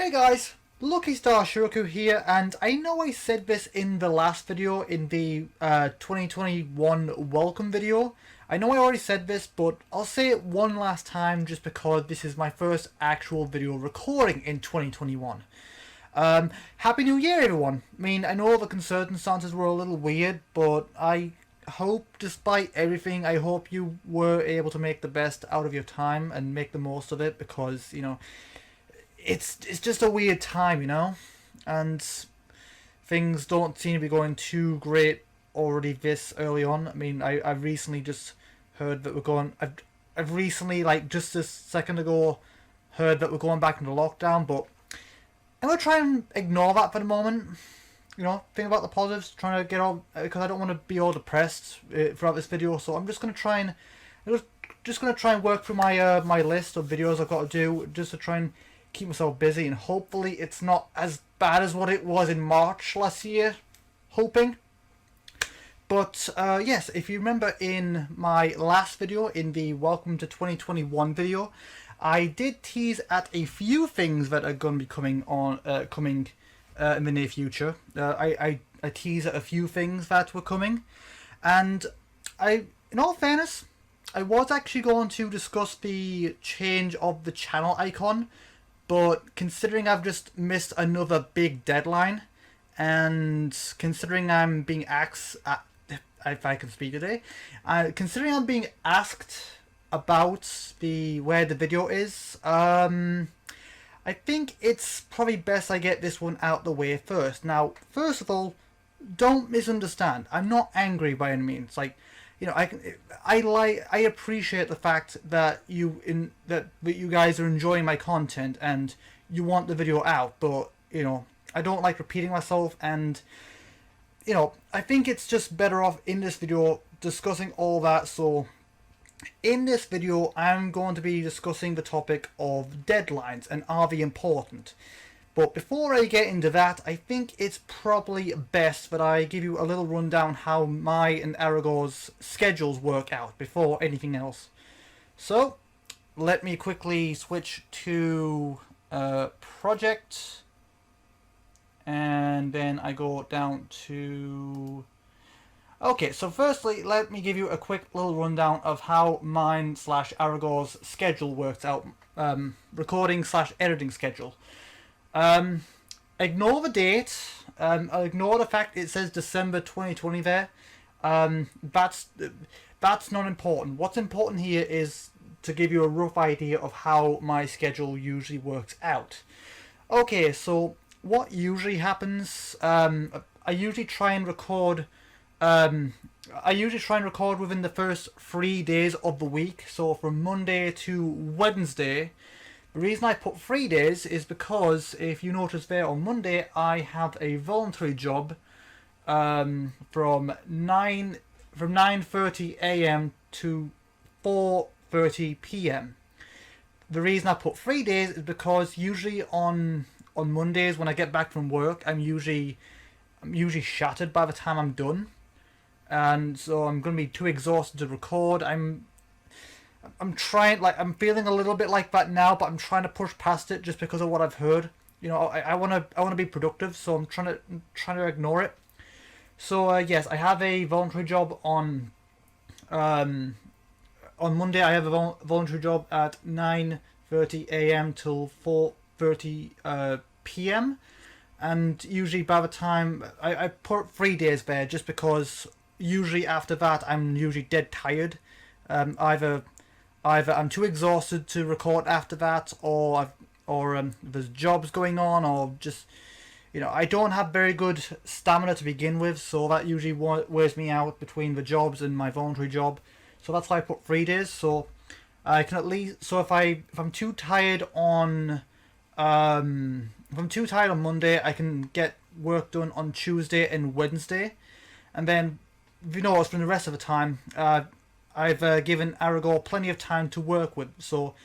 Hey guys, Lucky Star Shi-Roku here, and I know I said this in the last video, in the 2021 welcome video. I know I already said this, but I'll say it one last time just because this is my first actual video recording in 2021. Happy New Year everyone! I mean, I know the circumstances were a little weird, but I hope, despite everything, I hope you were able to make the best out of your time and make the most of it, because, you know, it's just a weird time, you know, and things don't seem to be going too great already this early on. I mean, I recently just heard that we're going. I've recently, like just this second ago, heard that we're going back into lockdown, but I'm gonna try and ignore that for the moment. You know, think about the positives, trying to get all, because I don't want to be all depressed throughout this video. So I'm just gonna try and work through my my list of videos I've got to do, just to try and keep myself busy, and hopefully it's not as bad as what it was in March last year. Hoping. But yes, if you remember in my last video, in the Welcome to 2021 video, I did tease at a few things that are going to be coming in the near future. I teased at a few things that were coming, and in all fairness, I was actually going to discuss the change of the channel icon, but considering I've just missed another big deadline, and considering I'm being asked, if I can speak today, considering I'm being asked about where the video is, I think it's probably best I get this one out the way first. Now, first of all, don't misunderstand. I'm not angry by any means. Like, you know, I appreciate the fact that you guys are enjoying my content and you want the video out, but you know, I don't like repeating myself, and you know, I think it's just better off in this video discussing all that. So in this video I'm going to be discussing the topic of deadlines and are they important. But before I get into that, I think it's probably best that I give you a little rundown how my and Aireagoir's schedules work out before anything else. So, let me quickly switch to project, and then I go down to... Okay, so firstly, let me give you a quick little rundown of how mine / Aireagoir's schedule works out, recording / editing schedule. Ignore the date. I'll ignore the fact it says December 2020 there. That's not important. What's important here is to give you a rough idea of how my schedule usually works out. Okay, so what usually happens? I usually try and record. Within the first 3 days of the week. So from Monday to Wednesday. The reason I put 3 days is because if you notice there, on Monday I have a voluntary job from 9:30 a.m. to 4:30 p.m. The reason I put 3 days is because usually on Mondays when I get back from work, I'm usually shattered by the time I'm done, and so I'm gonna be too exhausted to record. I'm trying, like, I'm feeling a little bit like that now, but I'm trying to push past it just because of what I've heard. You know, I wanna be productive, so I'm trying to ignore it. So yes, I have a voluntary job on Monday. I have a voluntary job at 9:30 a.m. till 4:30 p.m. and usually by the time I put 3 days there just because usually after that I'm usually dead tired. Either I'm too exhausted to record after that, or there's jobs going on, or just, you know, I don't have very good stamina to begin with, so that usually wears me out between the jobs and my voluntary job. So that's why I put 3 days. So I can at least, so if I'm too tired on Monday, I can get work done on Tuesday and Wednesday, and then if you notice from the rest of the time, I've given Aireagoir plenty of time to work with. So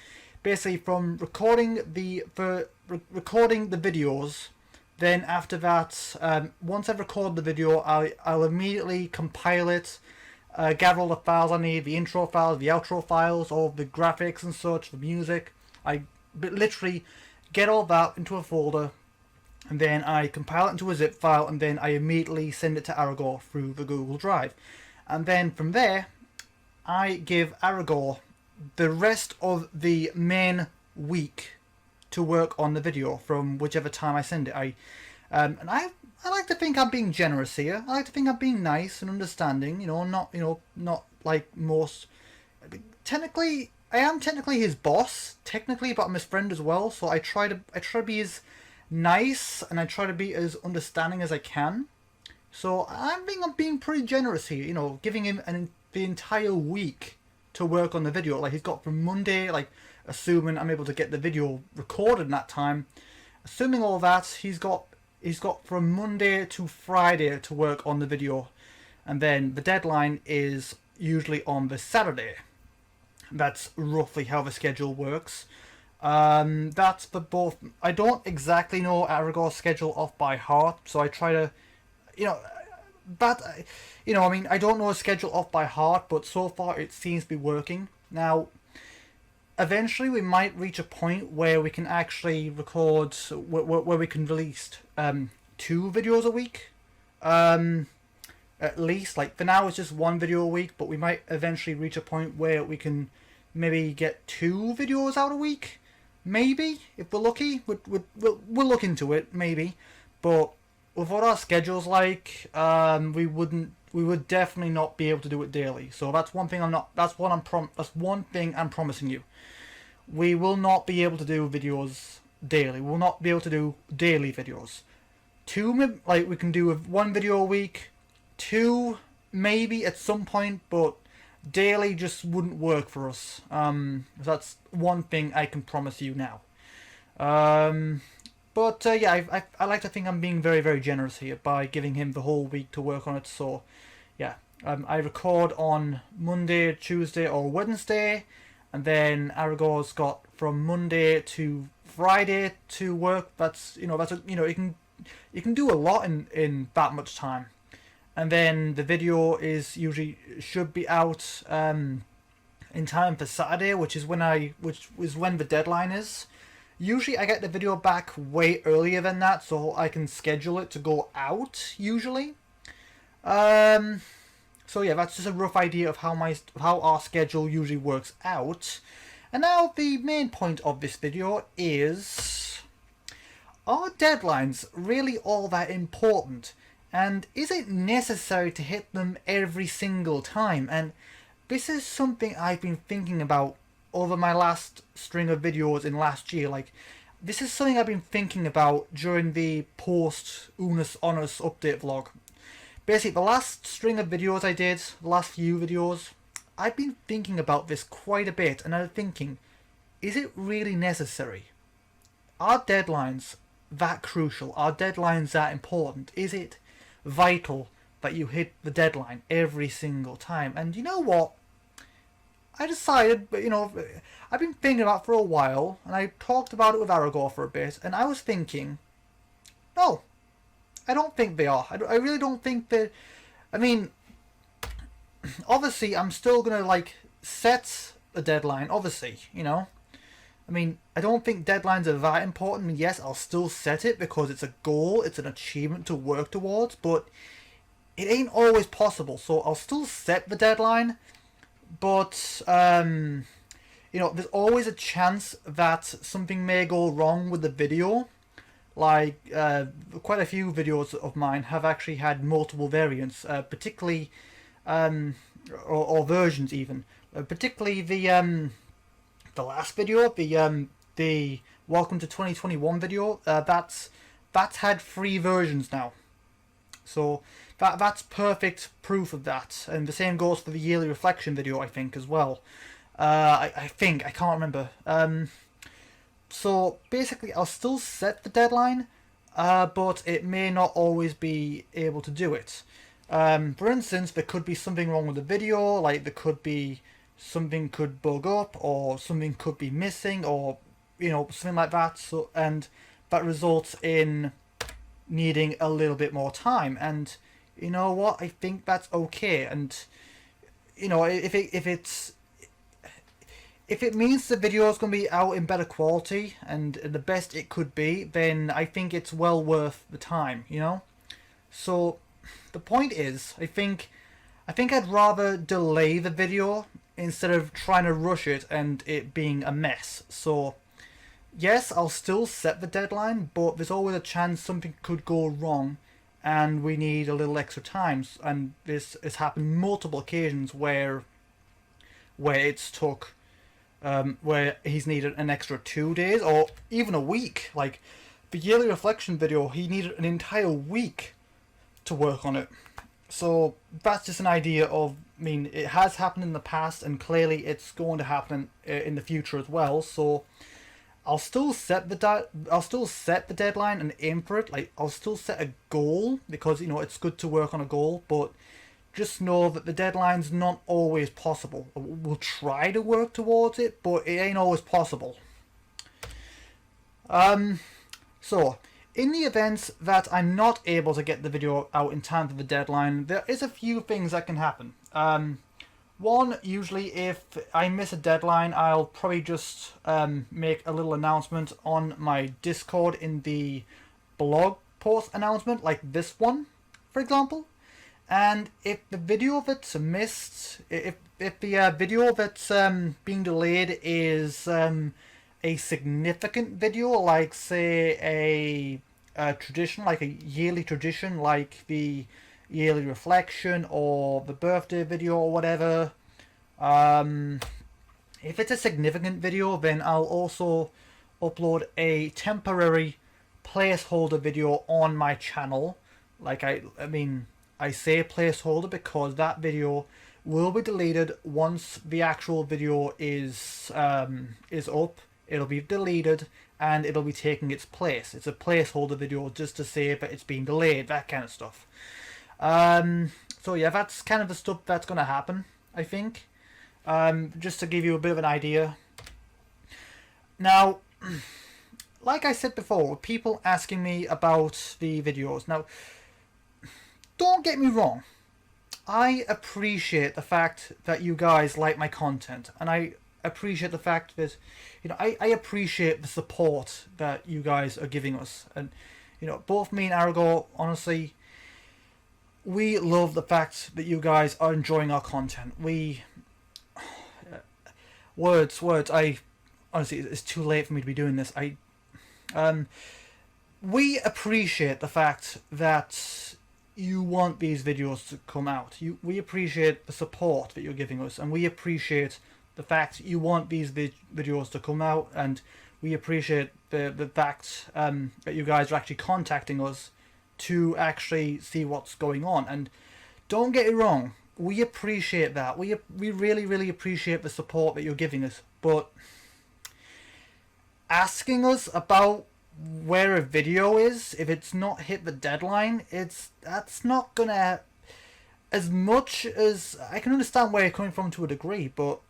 basically from recording the videos, then after that, once I've recorded the video, I'll immediately compile it, gather all the files I need, the intro files, the outro files, all the graphics and such, the music. I literally get all that into a folder, and then I compile it into a zip file, and then I immediately send it to Aireagoir through the Google Drive. And then from there, I give Aireagoir the rest of the main week to work on the video from whichever time I send it. And I like to think I'm being generous here. I like to think I'm being nice and understanding. Not like most. Technically, I am technically his boss, technically, but I'm his friend as well. So I try to be as nice, and I try to be as understanding as I can. So I'm being pretty generous here. Giving him the entire week to work on the video. Like, he's got from Monday, like, assuming I'm able to get the video recorded in that time, assuming all that, he's got from Monday to Friday to work on the video, and then the deadline is usually on the Saturday. That's roughly how the schedule works. That's for both. I don't exactly know Aireagoir's schedule off by heart, so I try to, I don't know his schedule off by heart, but so far it seems to be working. Now, eventually we might reach a point where we can actually record, where we can release 2 videos a week. At least, like, for now it's just 1 video a week, but we might eventually reach a point where we can maybe get 2 videos out a week. Maybe, if we're lucky. We'll look into it, maybe. But with what our schedule's like, we would definitely not be able to do it daily. So that's one thing that's one thing I'm promising you. We will not be able to do videos daily. We will not be able to do daily videos. 2, like, we can do 1 video a week. 2 maybe at some point, but daily just wouldn't work for us. That's one thing I can promise you now. Yeah, I like to think I'm being very, very generous here by giving him the whole week to work on it. So yeah, I record on Monday, Tuesday, or Wednesday, and then Aireagoir's got from Monday to Friday to work. You can do a lot in that much time. And then the video should be out in time for Saturday, which is when the deadline is. Usually I get the video back way earlier than that, so I can schedule it to go out usually. So yeah, that's just a rough idea of how our schedule usually works out. And now the main point of this video is, are deadlines really all that important? And is it necessary to hit them every single time? And this is something I've been thinking about over my last string of videos in last year. Like, this is something I've been thinking about during the post-Unus Honors update vlog. Basically, the last string of videos I did, the last few videos, I've been thinking about this quite a bit, and I'm thinking, is it really necessary? Are deadlines that crucial? Are deadlines that important? Is it vital that you hit the deadline every single time? And you know what? I decided, I've been thinking about it for a while, and I talked about it with Aireagoir for a bit, and I was thinking, no, I don't think they are. I really don't think that. I mean, obviously, I'm still gonna, like, set a deadline, obviously, I mean, I don't think deadlines are that important. Yes, I'll still set it because it's a goal, it's an achievement to work towards, but it ain't always possible. So I'll still set the deadline, but there's always a chance that something may go wrong with the video. Like, quite a few videos of mine have actually had multiple variants, particularly, or versions even. Particularly the last video, the Welcome to 2021 video, that's had 3 versions now. So that's perfect proof of that. And the same goes for the yearly reflection video, I think, as well. I can't remember. So basically, I'll still set the deadline, but it may not always be able to do it. For instance, there could be something wrong with the video, like there could be something could bug up, or something could be missing, or something like that. So, and that results in needing a little bit more time. And you know what? I think that's okay. And if if it means the video is going to be out in better quality and the best it could be, then I think it's well worth the time, you know? So the point is, I think I'd rather delay the video instead of trying to rush it and it being a mess. So yes, I'll still set the deadline, but there's always a chance something could go wrong and we need a little extra time. And this has happened multiple occasions where it's took where he's needed an extra 2 days or even a week. Like the yearly reflection video, he needed an entire week to work on it. So that's just an idea of, I mean, it has happened in the past and clearly it's going to happen in the future as well. So I'll still set the deadline and aim for it. Like I'll still set a goal because, you know, it's good to work on a goal, but just know that the deadline's not always possible. We'll try to work towards it, but it ain't always possible. So in the event that I'm not able to get the video out in time for the deadline, there is a few things that can happen. One, usually if I miss a deadline, I'll probably just make a little announcement on my Discord in the blog post announcement, like this one, for example. And if the video that's missed, if the video that's being delayed is a significant video, like say a tradition, like a yearly tradition, like the yearly reflection or the birthday video or whatever, if it's a significant video, then I'll also upload a temporary placeholder video on my channel. Like I mean, I say placeholder because that video will be deleted once the actual video is up. It'll be deleted and it'll be taking its place. It's a placeholder video just to say that it's been delayed, that kind of stuff. So yeah, that's kind of the stuff that's going to happen, I think. Just to give you a bit of an idea. Now, like I said before, people asking me about the videos. Now, don't get me wrong. I appreciate the fact that you guys like my content, and I appreciate the fact that, you know, I appreciate the support that you guys are giving us. And, you know, both me and Aireagoir, honestly, we love the fact that you guys are enjoying our content. Words. I honestly, it's too late for me to be doing this. We appreciate the fact that you want these videos to come out. We appreciate the support that you're giving us, and we appreciate the fact you want these videos to come out, and we appreciate the fact that you guys are actually contacting us to actually see what's going on. And don't get it wrong, we appreciate that. We really appreciate the support that you're giving us, but asking us about where a video is if it's not hit the deadline, that's not gonna, as much as I can understand where you're coming from to a degree, but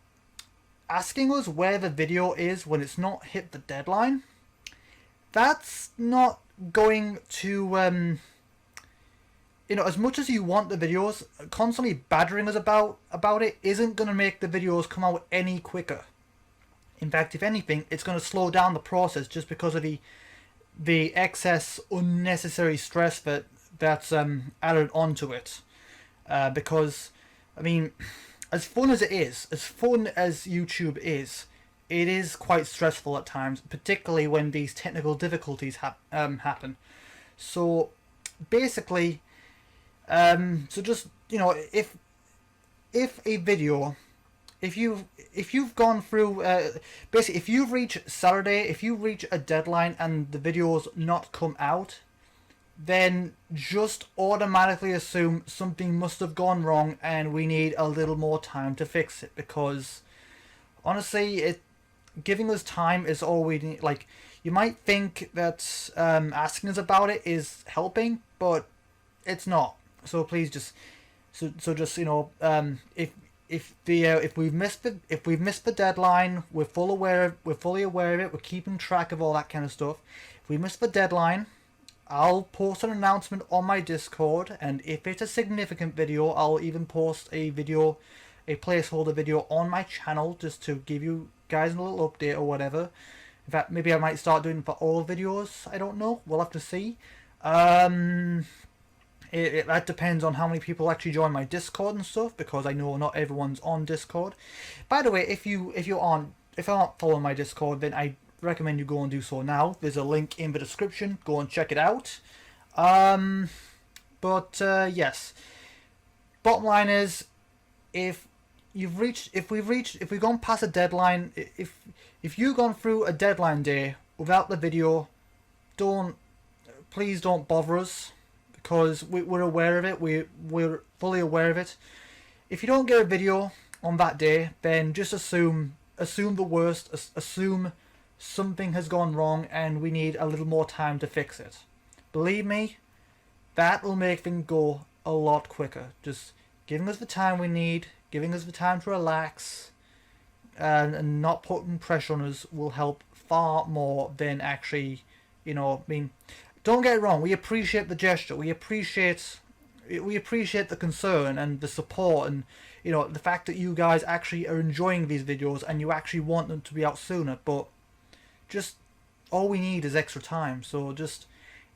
asking us where the video is when it's not hit the deadline, that's not going to you know, as much as you want the videos, constantly badgering us about it isn't going to make the videos come out any quicker. In fact, if anything, it's going to slow down the process just because of the excess unnecessary stress that's added onto it. Because, I mean, as fun as it is, as fun as YouTube is, it is quite stressful at times, particularly when these technical difficulties happen. So basically, so just, you know, if a video, if you've gone through, basically if you reach Saturday, if you reach a deadline and the video's not come out, then just automatically assume something must have gone wrong and we need a little more time to fix it. Because honestly, giving us time is all we need. Like, you might think that asking us about it is helping, but it's not. So please just, so just, you know, if we've missed the deadline, we're fully aware of it. We're keeping track of all that kind of stuff. If we miss the deadline, I'll post an announcement on my Discord, and if it's a significant video, I'll even post a a placeholder video on my channel just to give you guys a little update or whatever. In fact, maybe I might start doing it for all videos. I don't know. We'll have to see. That depends on how many people actually join my Discord and stuff, because I know not everyone's on Discord. By the way, if you aren't following my Discord, then I recommend you go and do so now. There's a link in the description. Go and check it out. Yes. Bottom line is, if we've gone past a deadline, if you've gone through a deadline day without the video, please don't bother us, because we're aware of it. We're fully aware of it. If you don't get a video on that day, then just assume the worst. Assume something has gone wrong and we need a little more time to fix it. Believe me, that will make things go a lot quicker. Just giving us the time we need, giving us the time to relax, and not putting pressure on us will help far more than actually, don't get it wrong, we appreciate the gesture, we appreciate the concern and the support, and the fact that you guys actually are enjoying these videos and you actually want them to be out sooner, but just all we need is extra time. So just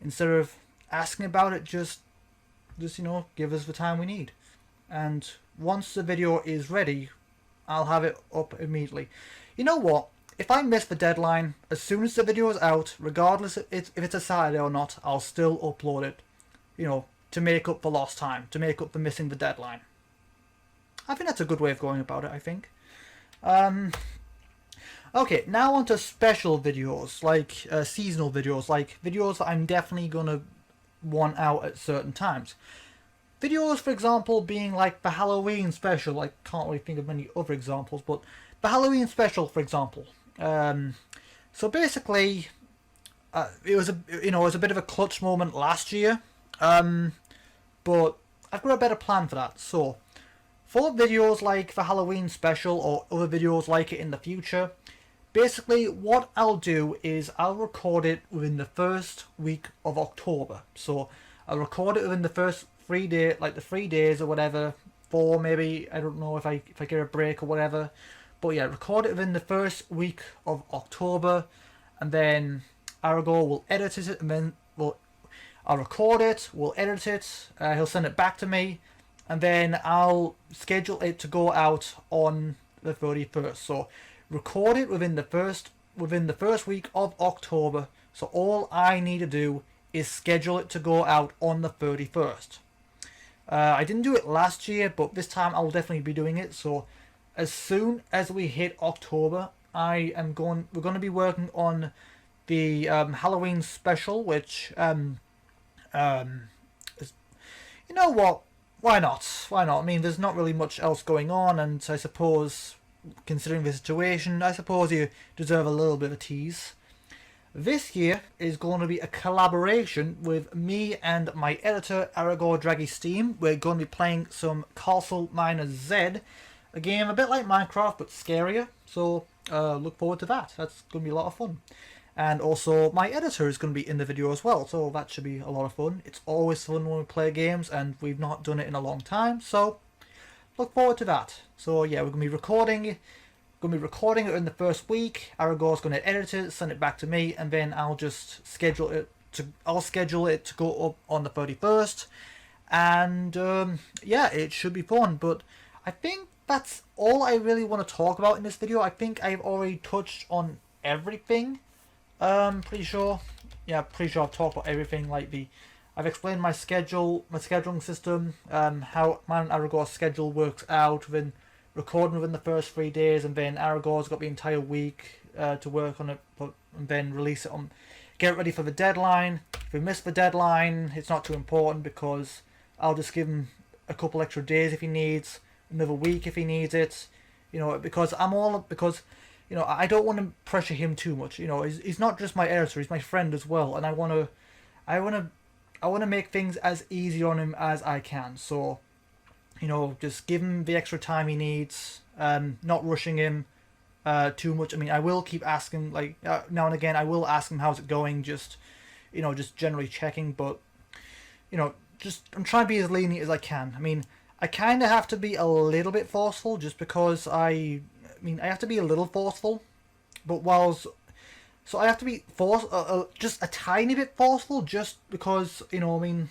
instead of asking about it, just give us the time we need, and once the video is ready, I'll have it up immediately. You know what? If I miss the deadline, as soon as the video is out, regardless if it's a Saturday or not, I'll still upload it, to make up for lost time, to make up for missing the deadline. I think that's a good way of going about it, I think. Okay, now on to special videos, like seasonal videos, like videos that I'm definitely going to want out at certain times. Videos, for example, being like the Halloween special. I can't really think of many other examples, but the Halloween special, for example. So basically, it was a bit of a clutch moment last year, but I've got a better plan for that. So, for videos like the Halloween special or other videos like it in the future, basically what I'll do is I'll record it within the first week of October. So I'll record it within the first 3 days, like the 3 days or whatever, 4 maybe, I don't know if I get a break or whatever. But yeah, record it within the first week of October, and then Aireagoir will edit it, and then I'll record it, we'll edit it, he'll send it back to me, and then I'll schedule it to go out on the 31st. So record it within the first week of October. So all I need to do is schedule it to go out on the 31st. I didn't do it last year, but this time I'll definitely be doing it. So as soon as we hit October, we're going to be working on the Halloween special, which is, you know what? Why not? Why not? I mean, there's not really much else going on, and I suppose, considering the situation, I suppose you deserve a little bit of a tease. This year is going to be a collaboration with me and my editor, Aireagoir Drage Steam. We're going to be playing some Castle Miners Z, a game a bit like Minecraft but scarier. So look forward to that. That's going to be a lot of fun. And also my editor is going to be in the video as well, so that should be a lot of fun. It's always fun when we play games, and we've not done it in a long time, so look forward to that. So yeah, we're going to be recording it in the first week. Aireagoir's going to edit it, send it back to me, and then I'll just schedule it to go up on the 31st. And yeah, it should be fun. But I think that's all I really want to talk about in this video. I think I've already touched on everything. Pretty sure I've talked about everything. I've explained my scheduling system, how my and Aireagoir's schedule works out, then recording within the first 3 days, and then Aireagoir's got the entire week to work on it, and then release it on, get ready for the deadline. If we miss the deadline, it's not too important, because I'll just give him a couple extra days if he needs, another week if he needs it, because I don't want to pressure him too much. He's not just my editor, he's my friend as well, and I want to make things as easy on him as I can. So, just give him the extra time he needs, not rushing him too much. I mean, I will keep asking, now and again, I will ask him how's it going, just generally checking, but, I'm trying to be as lenient as I can. I mean, I kind of have to be a little bit forceful just because I mean, I have to be a little forceful, but so I have to be just a tiny bit forceful just because, you know, I mean,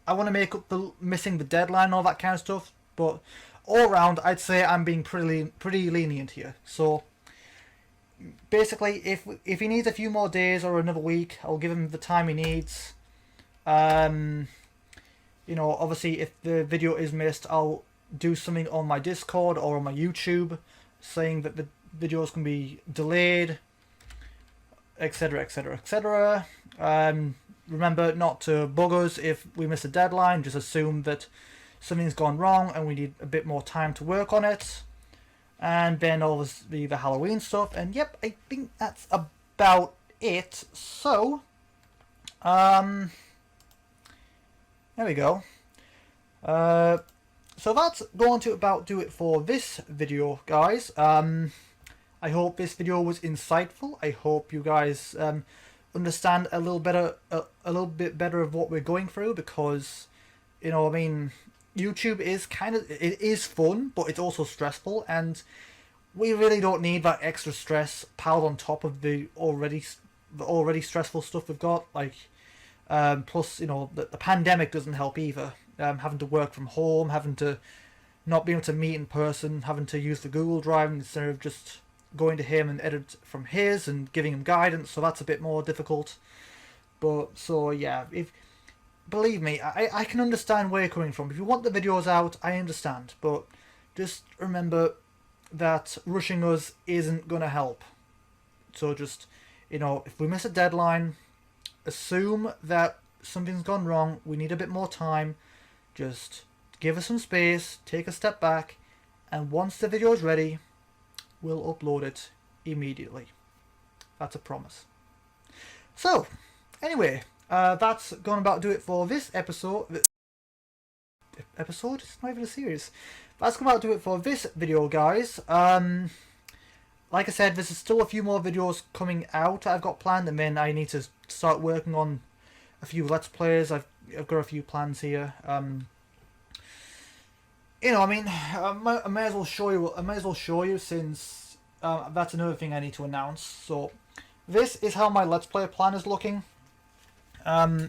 I want to make up the missing the deadline and all that kind of stuff, but all around, I'd say I'm being pretty lenient here. So basically, if he needs a few more days or another week, I'll give him the time he needs. You know, obviously, if the video is missed, I'll do something on my Discord or on my YouTube saying that the videos can be delayed, etc, etc, etc. Remember not to bug us if we miss a deadline. Just assume that something's gone wrong and we need a bit more time to work on it. And then obviously the Halloween stuff. And yep, I think that's about it. So, there we go. So that's going to about do it for this video, guys. I hope this video was insightful. I hope you guys understand a little bit better of what we're going through, because, you know, I mean, YouTube is it is fun, but it's also stressful, and we really don't need that extra stress piled on top of the already stressful stuff we've got. Like, plus, you know, the pandemic doesn't help either. Having to work from home, having to not be able to meet in person, having to use the Google Drive instead of just going to him and edit from his and giving him guidance, so that's a bit more difficult. But so yeah, believe me, I can understand where you're coming from. If you want the videos out, I understand, but just remember that rushing us isn't gonna help. So just, you know, if we miss a deadline, assume that something's gone wrong, we need a bit more time. Just give us some space, take a step back, and once the video is ready, we'll upload it immediately. That's a promise. So, anyway, that's going to about do it for this episode. Episode? It's not even a series. That's going to about do it for this video, guys. Like I said, there's still a few more videos coming out I've got planned, and then I need to start working on a few Let's Plays. I've got a few plans here. You know, I mean, I may as well show you. I may as well show you, since that's another thing I need to announce. So, this is how my Let's Play plan is looking. The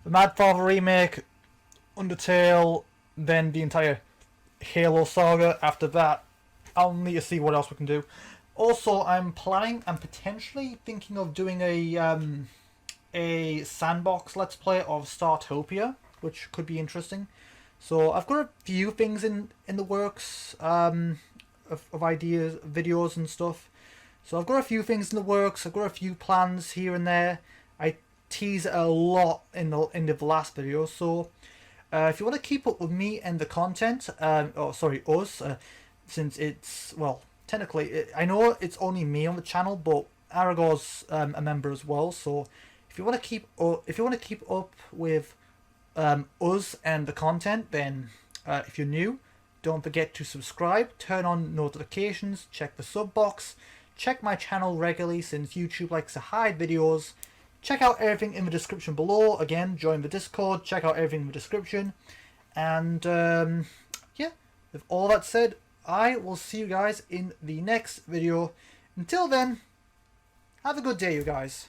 Mad Father remake, Undertale, then the entire Halo saga. After that, I'll need to see what else we can do. Also, I'm potentially thinking of doing a sandbox Let's Play of Startopia, which could be interesting. So I've got a few things in the works, of ideas, videos and stuff. So I've got a few things in the works. I've got a few plans here and there. I tease a lot in the last video. So if you want to keep up with me and the content, us, since it's, well, technically, I know it's only me on the channel, but Aireagoir's a member as well. So if you want to keep up with us and the content, then if you're new, don't forget to subscribe, turn on notifications, check the sub box, check my channel regularly since YouTube likes to hide videos, check out everything in the description below. Again, join the Discord, check out everything in the description, and yeah, with all that said, I will see you guys in the next video. Until then, have a good day, you guys.